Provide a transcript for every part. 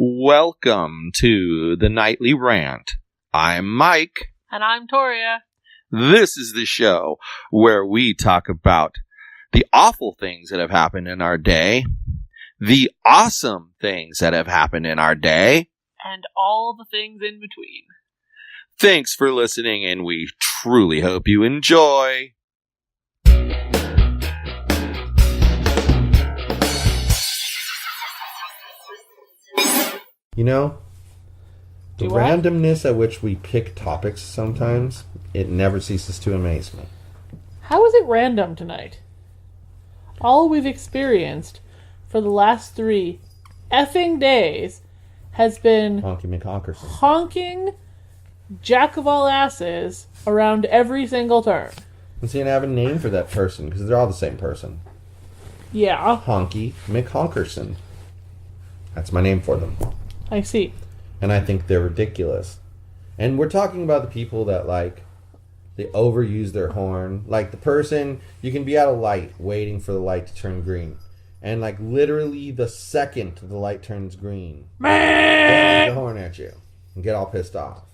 Welcome to the Nightly Rant. I'm Mike. And I'm Torya. This is the show where we talk about the awful things that have happened in our day, the awesome things that have happened in our day, and all the things in between. Thanks for listening, and we truly hope you enjoy. You know, the randomness at which we pick topics sometimes, it never ceases to amaze me. How is it random tonight? All we've experienced for the last 3 effing days has been honking jack of all asses around every single turn. And see, and I have a name for that person because they're all the same person. Yeah. Honky McHonkerson. That's my name for them. I see. And I think they're ridiculous. And we're talking about the people that, like, they overuse their horn. Like, the person, you can be at a light waiting for the light to turn green. And, like, literally the second the light turns green, they honk the horn at you and get all pissed off.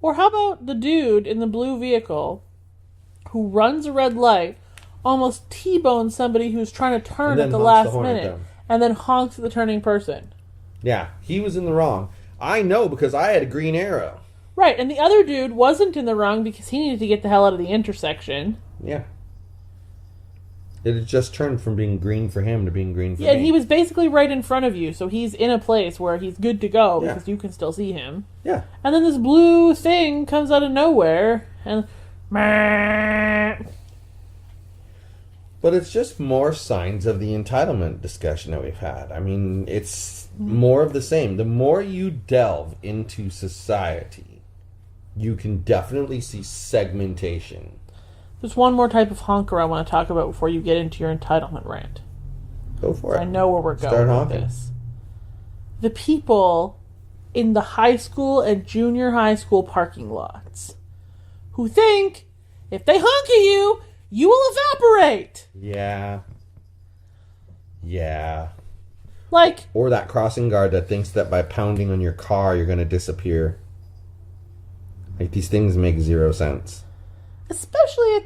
Or how about the dude in the blue vehicle who runs a red light, almost T-bones somebody who's trying to turn at the last minute, and then honks at the turning person? Yeah, he was in the wrong. I know because I had a green arrow. Right, and the other dude wasn't in the wrong because he needed to get the hell out of the intersection. Yeah. It had just turned from being green for him to being green for me. Yeah, and he was basically right in front of you, so he's in a place where he's good to go because you can still see him. Yeah. And then this blue thing comes out of nowhere, and... But it's just more signs of the entitlement discussion that we've had. I mean, it's more of the same. The more you delve into society, you can definitely see segmentation. There's one more type of honker I want to talk about before you get into your entitlement rant. Go for it. I know where we're going with this. The people in the high school and junior high school parking lots who think if they honk at you, you will evaporate. Yeah. Yeah. Like... Or that crossing guard that thinks that by pounding on your car, you're going to disappear. Like, these things make zero sense. Especially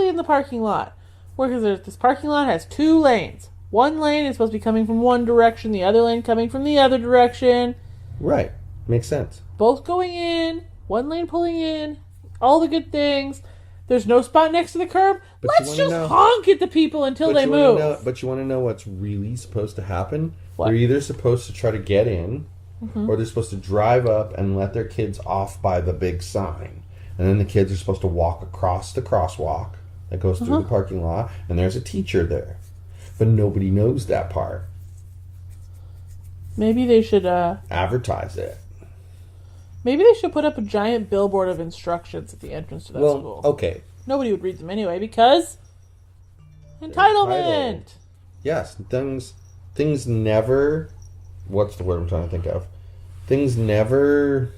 in the parking lot. Where this parking lot has 2 lanes. One lane is supposed to be coming from one direction, the other lane coming from the other direction. Right. Makes sense. Both going in, one lane pulling in, all the good things. There's no spot next to the curb. But let's just honk at the people until they move. But you want to know what's really supposed to happen? What? They're either supposed to try to get in, or they're supposed to drive up and let their kids off by the big sign. And then the kids are supposed to walk across the crosswalk that goes through the parking lot, and there's a teacher there. But nobody knows that part. Maybe they should... advertise it. Maybe they should put up a giant billboard of instructions at the entrance to that school. Okay. Nobody would read them anyway, because... Entitlement! Yes, things never... What's the word I'm trying to think of? Things never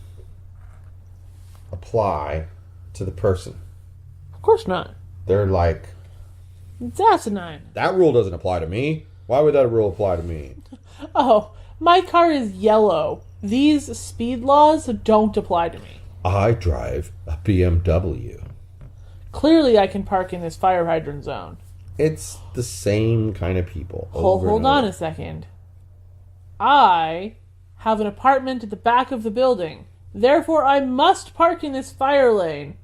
apply to the person. Of course not. They're like... It's asinine. That rule doesn't apply to me. Why would that rule apply to me? Oh, my car is yellow. These speed laws don't apply to me. I drive a BMW. Clearly I can park in this fire hydrant zone. It's the same kind of people. Hold on a second. I have an apartment at the back of the building. Therefore, I must park in this fire lane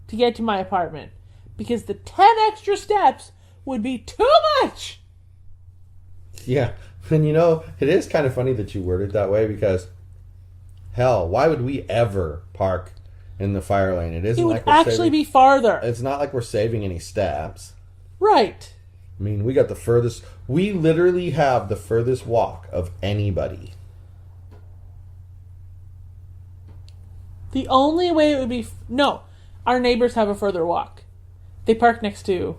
to get to my apartment. Because the 10 extra steps would be too much! Yeah. And you know, it is kind of funny that you worded it that way because, hell, why would we ever park in the fire lane? It would actually be farther. It's not like we're saving any steps. Right. I mean, we literally have the furthest walk of anybody. The only way it would be... No, our neighbors have a further walk. They park next to,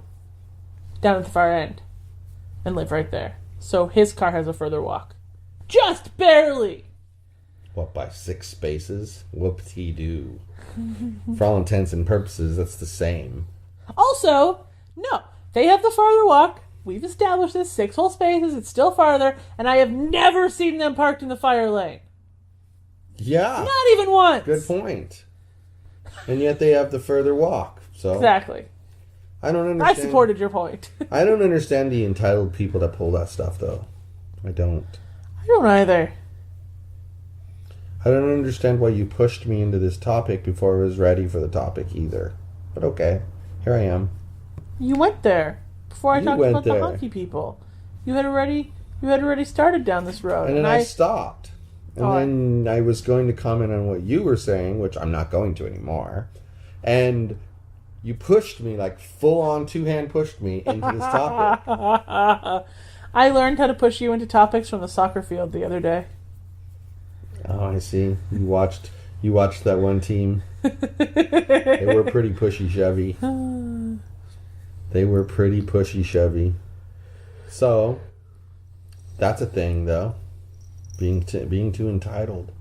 down at the far end, and live right there. So his car has a further walk. Just barely! What, by 6 spaces? Whoop-de-doo. For all intents and purposes, that's the same. Also, no, they have the farther walk. we've established this 6 whole spaces, it's still farther, and I have never seen them parked in the fire lane. Yeah. Not even once. Good point. And yet they have the further walk. So exactly. I don't understand. I supported your point. I don't understand the entitled people that pull that stuff, though. I don't. I don't either. I don't understand why you pushed me into this topic before I was ready for the topic either. But okay, here I am. You went there before I talked about the honky people. You had already started down this road, and then I stopped. And then I was going to comment on what you were saying, which I'm not going to anymore. And you pushed me, like full-on two-hand pushed me into this topic. I learned how to push you into topics from the soccer field the other day. Oh, I see. You watched that one team. They were pretty pushy-shovey. They were pretty pushy-shovey. So, that's a thing, though. Being too entitled.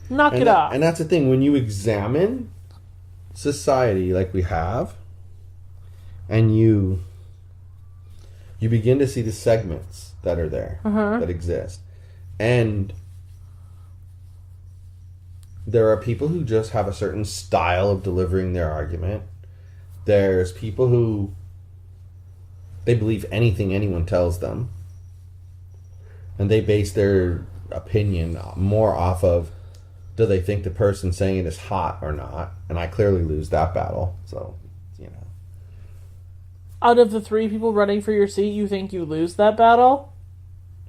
Knock it off. And that's the thing. When you examine society like we have, and you begin to see the segments that are there, that exist. And there are people who just have a certain style of delivering their argument. There's people who they believe anything anyone tells them. And they base their opinion more off of, do they think the person saying it is hot or not? And I clearly lose that battle. So, you know. Out of the 3 people running for your seat, you think you lose that battle?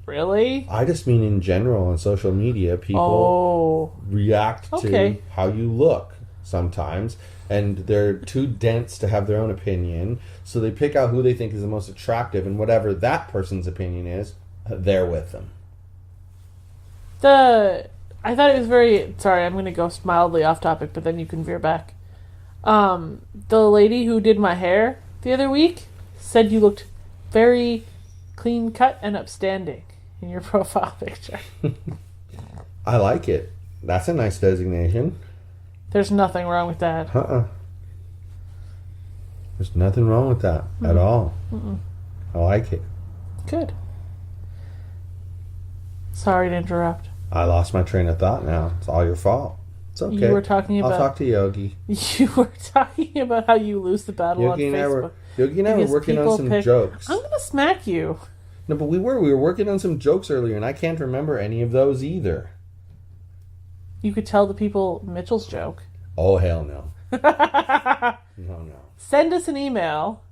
Really? I just mean in general on social media, people react to how you look sometimes. And they're too dense to have their own opinion. So they pick out who they think is the most attractive. And whatever that person's opinion is, they're with them. I thought it was very... Sorry, I'm going to go mildly off topic, but then you can veer back. The lady who did my hair the other week said you looked very clean cut and upstanding in your profile picture. I like it. That's a nice designation. There's nothing wrong with that. There's nothing wrong with that at all. I like it. Good. Sorry to interrupt. I lost my train of thought now. It's all your fault. It's okay. You were talking about... I'll talk to Yogi. You were talking about how you lose the battle on Facebook. Yogi and I were working on some jokes. I'm going to smack you. No, but we were working on some jokes earlier, and I can't remember any of those either. You could tell the people Mitchell's joke. Oh, hell no. No. Send us an email.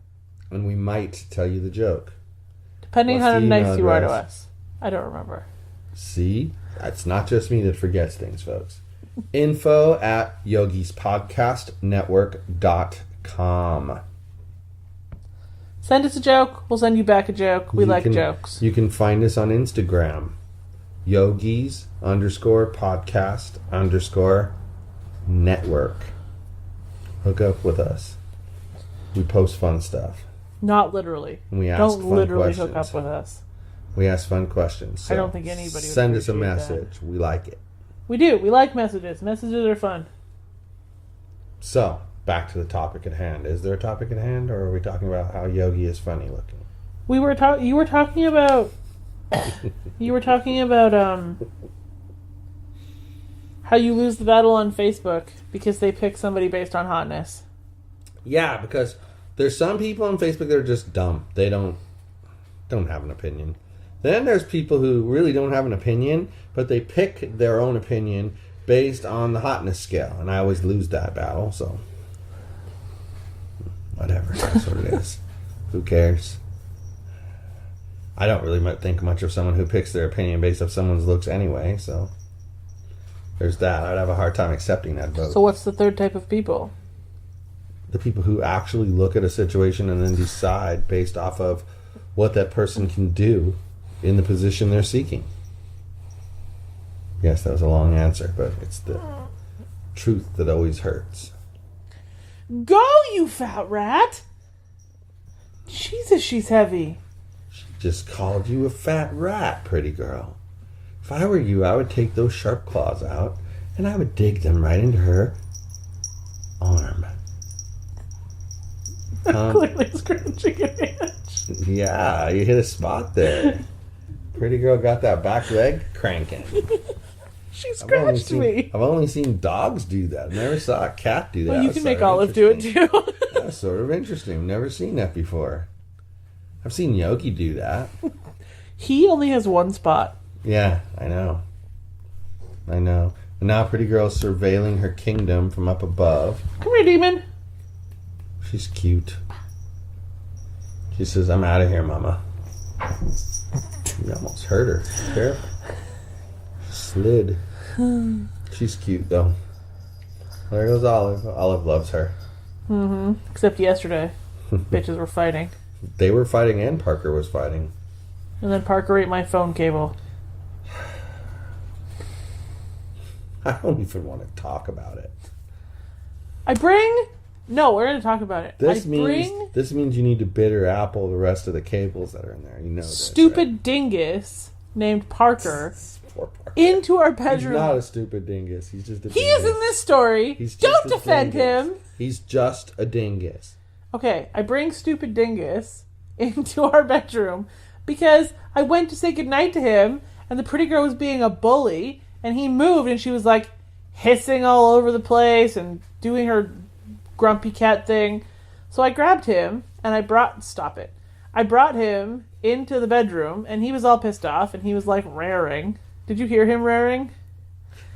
And we might tell you the joke. Depending on how nice you are to us. I don't remember. See? It's not just me that forgets things, folks. info@yogispodcastnetwork.com. Send us a joke. We'll send you back a joke. We like jokes. You can find us on Instagram. Yogis_podcast_network. Hook up with us. We post fun stuff. Not literally. And we ask Don't fun literally questions. hook up with us. We ask fun questions. So I don't think anybody would send us a appreciate message. that. We like it. We do. We like messages. Messages are fun. So, back to the topic at hand. Is there a topic at hand, or are we talking about how Yogi is funny looking? You were talking about how you lose the battle on Facebook because they pick somebody based on hotness. Yeah, because there's some people on Facebook that are just dumb. They don't have an opinion. Then there's people who really don't have an opinion, but they pick their own opinion based on the hotness scale. And I always lose that battle, so whatever. That's what it is. Who cares? I don't really think much of someone who picks their opinion based off someone's looks anyway, so there's that. I'd have a hard time accepting that vote. So what's the third type of people? The people who actually look at a situation and then decide based off of what that person can do in the position they're seeking. Yes, that was a long answer, but it's the truth that always hurts. Go, you fat rat! Jesus, she's heavy. She just called you a fat rat, pretty girl. If I were you, I would take those sharp claws out and I would dig them right into her arm. Clearly scratching an itch. Yeah, you hit a spot there. Pretty girl got that back leg cranking. She scratched me. I've only seen dogs do that. I've never saw a cat do that. Well, you can make Olive do it too. That's sort of interesting. Never seen that before. I've seen Yogi do that. He only has one spot. Yeah, I know. And now Pretty Girl's surveilling her kingdom from up above. Come here, demon. She's cute. She says, I'm out of here, mama. You almost hurt her. Careful. Slid. She's cute, though. There goes Olive. Olive loves her. Mm-hmm. Except yesterday. Bitches were fighting. They were fighting and Parker was fighting. And then Parker ate my phone cable. I don't even want to talk about it. No, we're going to talk about it. This means you need to bitter apple the rest of the cables that are in there. You know this, stupid right? dingus named Parker Poor Parker. into our bedroom. He's not a stupid dingus. He's just a dingus. He is in this story. Don't defend him. He's just a dingus. Okay, I bring stupid dingus into our bedroom because I went to say goodnight to him and the pretty girl was being a bully and he moved and she was like hissing all over the place and doing her grumpy cat thing. So I grabbed him and I brought him into the bedroom and he was all pissed off and he was like raring. Did you hear him raring?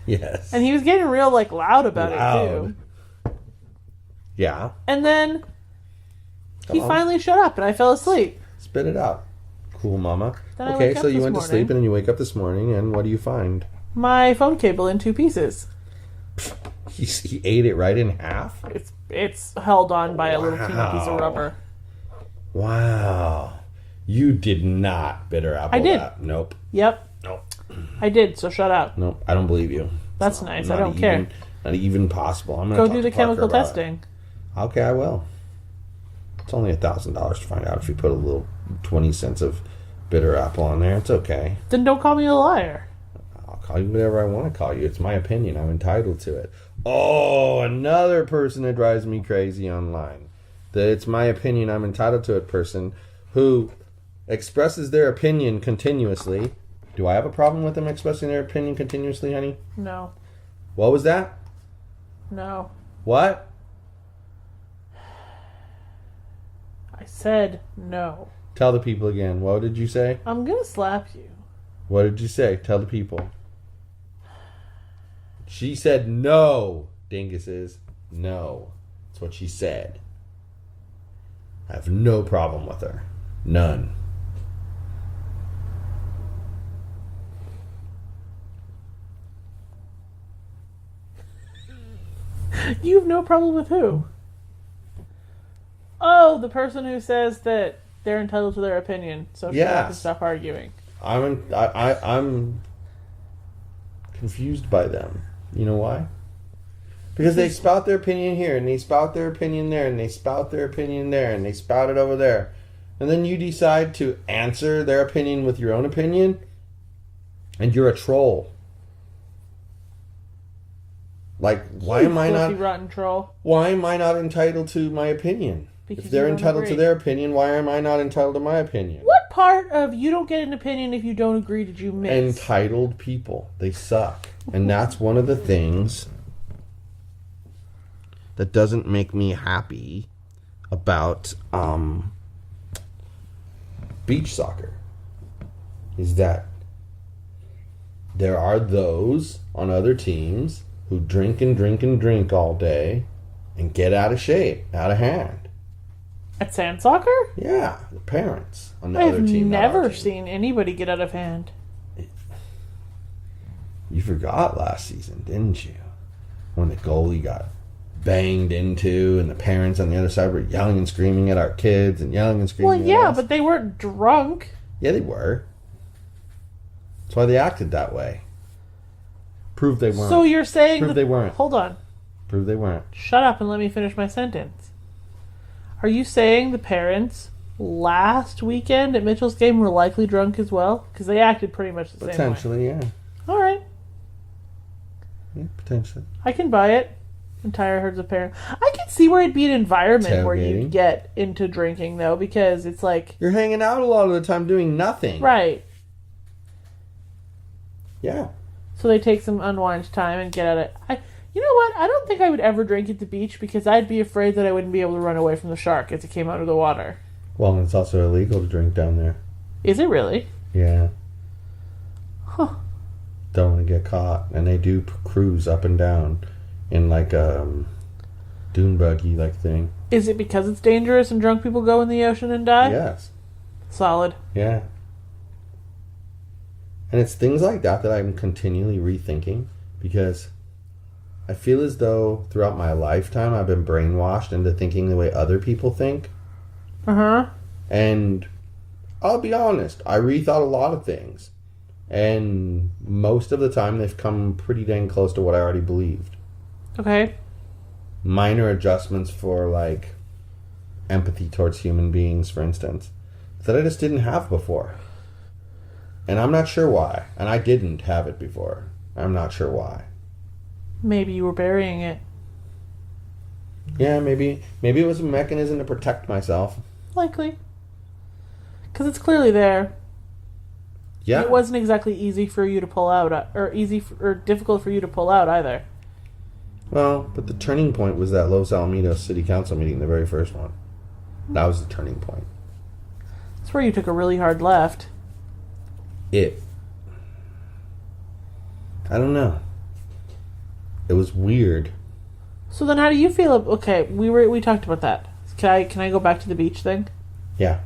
Yes. And he was getting real like loud about it too. Yeah. And then he finally shut up and I fell asleep. Spit it out. Cool, mama. Then okay, so you went to sleep and then you wake up this morning and what do you find? My phone cable in 2 pieces. He ate it right in half? It's held on by a little teeny piece of rubber. Wow. You did not bitter apple I did. that. Nope. Yep. Nope. I did, so shut up. Nope. I don't believe you. That's nice. I don't care. Not even possible. I'm Go do the chemical testing. Okay, I will. It's only $1,000 to find out if you put a little 20 cents of bitter apple on there. It's okay. Then don't call me a liar. I'll call you whatever I want to call you. It's my opinion. I'm entitled to it. Oh, another person that drives me crazy online. That it's my opinion, I'm entitled to it person who expresses their opinion continuously. Do I have a problem with them expressing their opinion continuously, honey? No. What was that? No. What? I said no. Tell the people again. What did you say? I'm gonna slap you. What did you say? Tell the people. She said no, dinguses. No. That's what she said. I have no problem with her. None. You have no problem with who? Oh, the person who says that they're entitled to their opinion, so shut up and stop arguing. I'm confused by them. You know why? Because they spout their opinion here, and they spout their opinion there, and they spout their opinion there, and they spout it over there. And then you decide to answer their opinion with your own opinion, and you're a troll. Like, why am I not... rotten troll. Why am I not entitled to my opinion? Because if they're entitled to their opinion, why am I not entitled to my opinion? What part of you don't get an opinion if you don't agree did you miss? Entitled people. They suck. And that's one of the things that doesn't make me happy about beach soccer. Is that there are those on other teams who drink and drink and drink all day and get out of shape, out of hand. At sand soccer? Yeah, the parents on the other team. I've never seen anybody get out of hand. You forgot last season, didn't you? When the goalie got banged into and the parents on the other side were yelling and screaming at our kids and yelling and screaming at us. Well, yeah, us. but they weren't drunk. Yeah, they were. That's why they acted that way. Prove they weren't. So you're saying... Prove they weren't. Hold on. Prove they weren't. Shut up and let me finish my sentence. Are you saying the parents last weekend at Mitchell's game were likely drunk as well? Because they acted pretty much the same way. Potentially, yeah. All right. Yeah, potentially. I can buy it. Entire herds of parents. I can see where it'd be an environment where Tailgating. you'd get into drinking, though, because it's like... You're hanging out a lot of the time doing nothing. Right. Yeah. So they take some unwind time and get at it. You know what? I don't think I would ever drink at the beach because I'd be afraid that I wouldn't be able to run away from the shark as it came out of the water. Well, and it's also illegal to drink down there. Is it really? Yeah. Huh. Don't want to get caught. And they do cruise up and down in like a dune buggy like thing. Is it because it's dangerous and drunk people go in the ocean and die? Yes. Solid. Yeah. And it's things like that that I'm continually rethinking because I feel as though throughout my lifetime I've been brainwashed into thinking the way other people think. Uh-huh. And I'll be honest, I rethought a lot of things. And most of the time they've come pretty dang close to what I already believed. Okay. Minor adjustments for like empathy towards human beings, for instance, that I just didn't have before. And I'm not sure why. And I didn't have it before. I'm not sure why. Maybe you were burying it. Yeah, maybe it was a mechanism to protect myself. Likely. Because it's clearly there. Yeah. It wasn't exactly easy for you to pull out, or difficult for you to pull out either. Well, but the turning point was that Los Alamitos City Council meeting, the very first one. That was the turning point. That's where you took a really hard left. I don't know. It was weird. So then how do you feel? Okay, we talked about that. Can I go back to the beach thing? Yeah.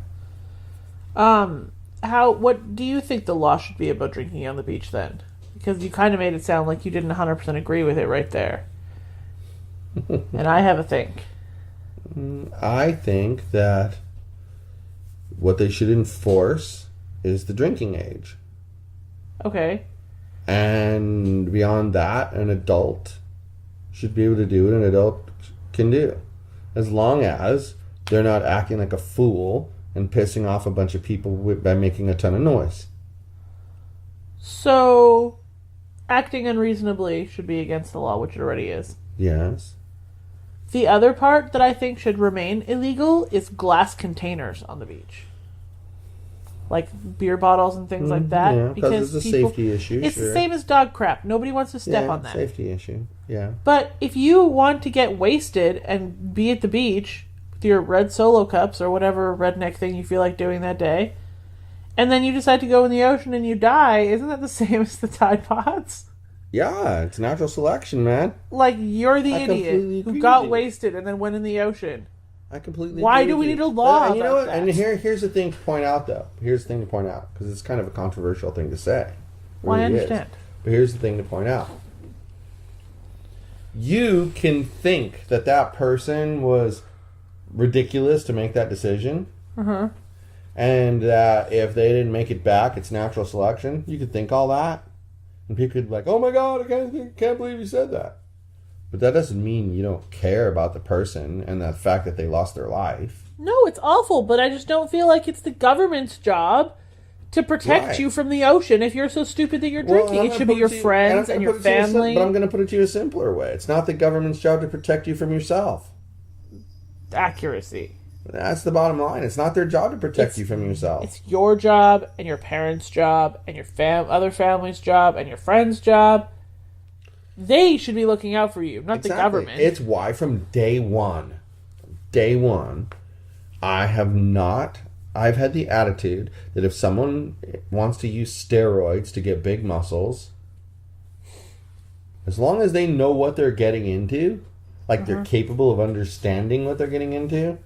What do you think the law should be about drinking on the beach then? Because you kind of made it sound like you didn't 100% agree with it right there. And I have a think. I think that what they should enforce is the drinking age. Okay. And beyond that, an adult should be able to do what an adult can do. As long as they're not acting like a fool and pissing off a bunch of people by making a ton of noise. So, acting unreasonably should be against the law, which it already is. Yes. The other part that I think should remain illegal is glass containers on the beach. Like beer bottles and things like that. Yeah, because it's a safety issue. It's the same as dog crap. Nobody wants to step on that. Safety issue. Yeah. But if you want to get wasted and be at the beach with your red Solo cups or whatever redneck thing you feel like doing that day, and then you decide to go in the ocean and you die, isn't that the same as the Tide Pods? Yeah, it's natural selection, man. Like, you're the I completely idiot who agree got with you. wasted and then went in the ocean. I completely Why agree do with we you. need a law And you know about what? that? And here's the thing to point out, though. Here's the thing to point out, because it's kind of a controversial thing to say. It Well, I really is. understand. But here's the thing to point out. You can think that that person was ridiculous to make that decision. Uh-huh. And that if they didn't make it back, it's natural selection. You could think all that. And people could be like, oh my God, I can't believe you said that. But that doesn't mean you don't care about the person and the fact that they lost their life. No, it's awful, but I just don't feel like it's the government's job to protect you from the ocean if you're so stupid that you're drinking. It should be your friends and your family. But I'm going to put it to you a simpler way. It's not the government's job to protect you from yourself. Accuracy. That's the bottom line. It's not their job to protect you from yourself. It's your job and your parents' job and your other family's job and your friend's job. They should be looking out for you, not the government. It's why from day one, I've had the attitude that if someone wants to use steroids to get big muscles, as long as they know what they're getting into, like they're capable of understanding what they're getting into,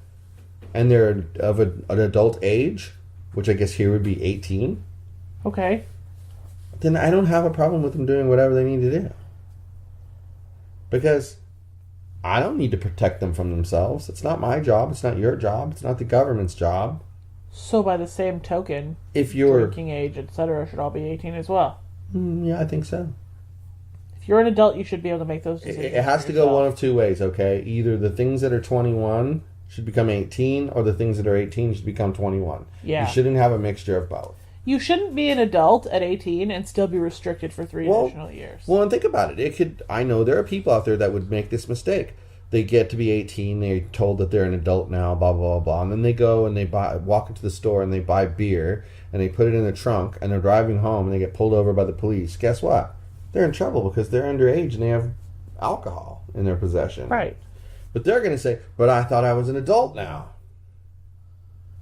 and they're of an adult age, which I guess here would be 18, okay, then I don't have a problem with them doing whatever they need to do. Because I don't need to protect them from themselves. It's not my job. It's not your job. It's not the government's job. So by the same token, if you're drinking age, etc., should all be 18 as well. Yeah, I think so. If you're an adult, you should be able to make those decisions. It has to go one of two ways, okay? Either the things that are 21 should become 18, or the things that are 18 should become 21. Yeah. You shouldn't have a mixture of both. You shouldn't be an adult at 18 and still be restricted for 3 additional years. Well, and think about it. I know there are people out there that would make this mistake. they get to be 18, they're told that they're an adult now, blah, blah, blah, blah. And then they go and they walk into the store and they buy beer and they put it in the trunk and they're driving home and they get pulled over by the police. Guess what? They're in trouble because they're underage and they have alcohol in their possession. Right. But they're going to say, but I thought I was an adult now.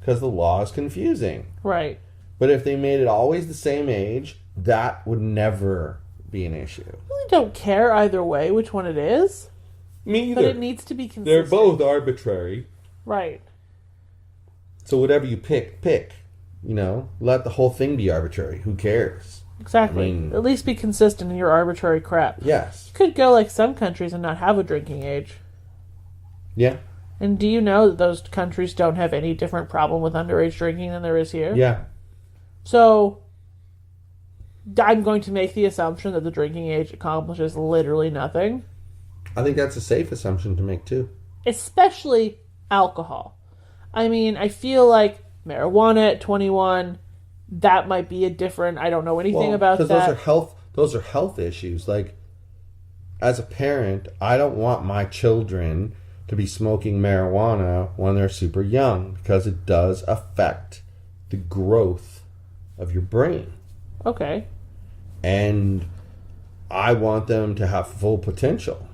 Because the law is confusing. Right. But if they made it always the same age, that would never be an issue. I really don't care either way which one it is. Me either. But it needs to be consistent. They're both arbitrary. Right. So whatever you pick. You know, let the whole thing be arbitrary. Who cares? Exactly. I mean, at least be consistent in your arbitrary crap. Yes. You could go like some countries and not have a drinking age. Yeah. And do you know that those countries don't have any different problem with underage drinking than there is here? Yeah. So, I'm going to make the assumption that the drinking age accomplishes literally nothing. I think that's a safe assumption to make, too. Especially alcohol. I mean, I feel like marijuana at 21, that might be a different... I don't know anything about that. Because those are health issues. Like, as a parent, I don't want my children to be smoking marijuana when they're super young because it does affect the growth of your brain. Okay. And I want them to have full potential.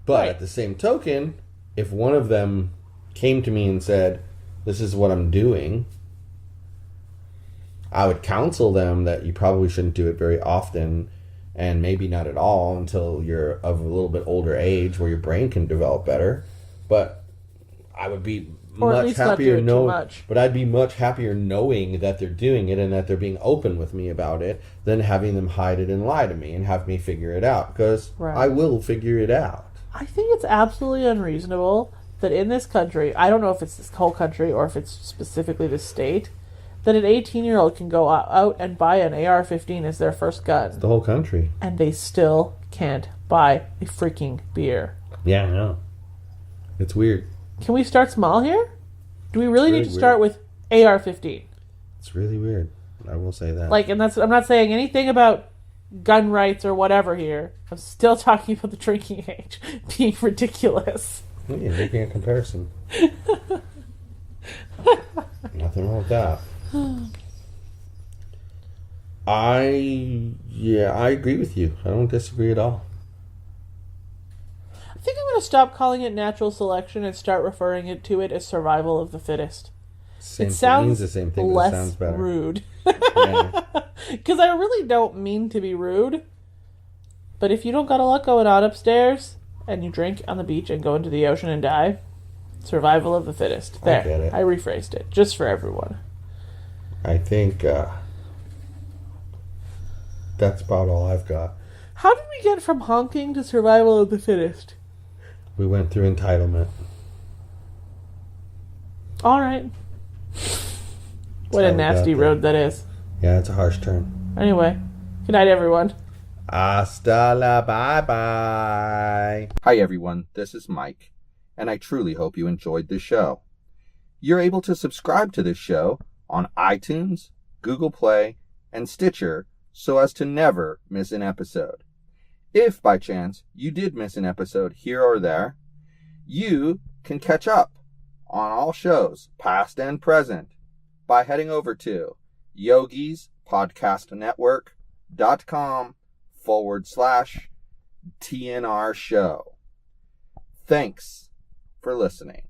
But at the same token, if one of them came to me and said, this is what I'm doing, I would counsel them that you probably shouldn't do it very often and maybe not at all until you're of a little bit older age where your brain can develop better. But I would be much happier but I'd be much happier knowing that they're doing it and that they're being open with me about it than having them hide it and lie to me and have me figure it out, because I will figure it out. I think it's absolutely unreasonable that in this country, I don't know if it's this whole country or if it's specifically the state, that an 18-year-old can go out and buy an AR-15 as their first gun. It's the whole country. And they still can't buy a freaking beer. Yeah, I know. It's weird. Can we start small here? Do we really need to start with AR-15? It's really weird. I will say that. Like, and that's, I'm not saying anything about gun rights or whatever here. I'm still talking about the drinking age being ridiculous. Yeah, making a comparison. Nothing wrong with that. I agree with you. I don't disagree at all. I think I'm going to stop calling it natural selection and start referring to it as survival of the fittest. It sounds the same thing, less but it sounds better. Rude. Because I really don't mean to be rude. But if you don't got a lot going on upstairs and you drink on the beach and go into the ocean and die, survival of the fittest. There, I get it. I rephrased it just for everyone. I think that's about all I've got. How did we get from honking to survival of the fittest? We went through entitlement. All right. What a nasty road that is. Yeah, it's a harsh turn. Anyway, good night, everyone. Hasta la bye-bye. Hi, everyone. This is Mike, and I truly hope you enjoyed this show. You're able to subscribe to this show on iTunes, Google Play, and Stitcher so as to never miss an episode. If, by chance, you did miss an episode here or there, you can catch up on all shows, past and present, by heading over to yogispodcastnetwork.com/TNR show. Thanks for listening.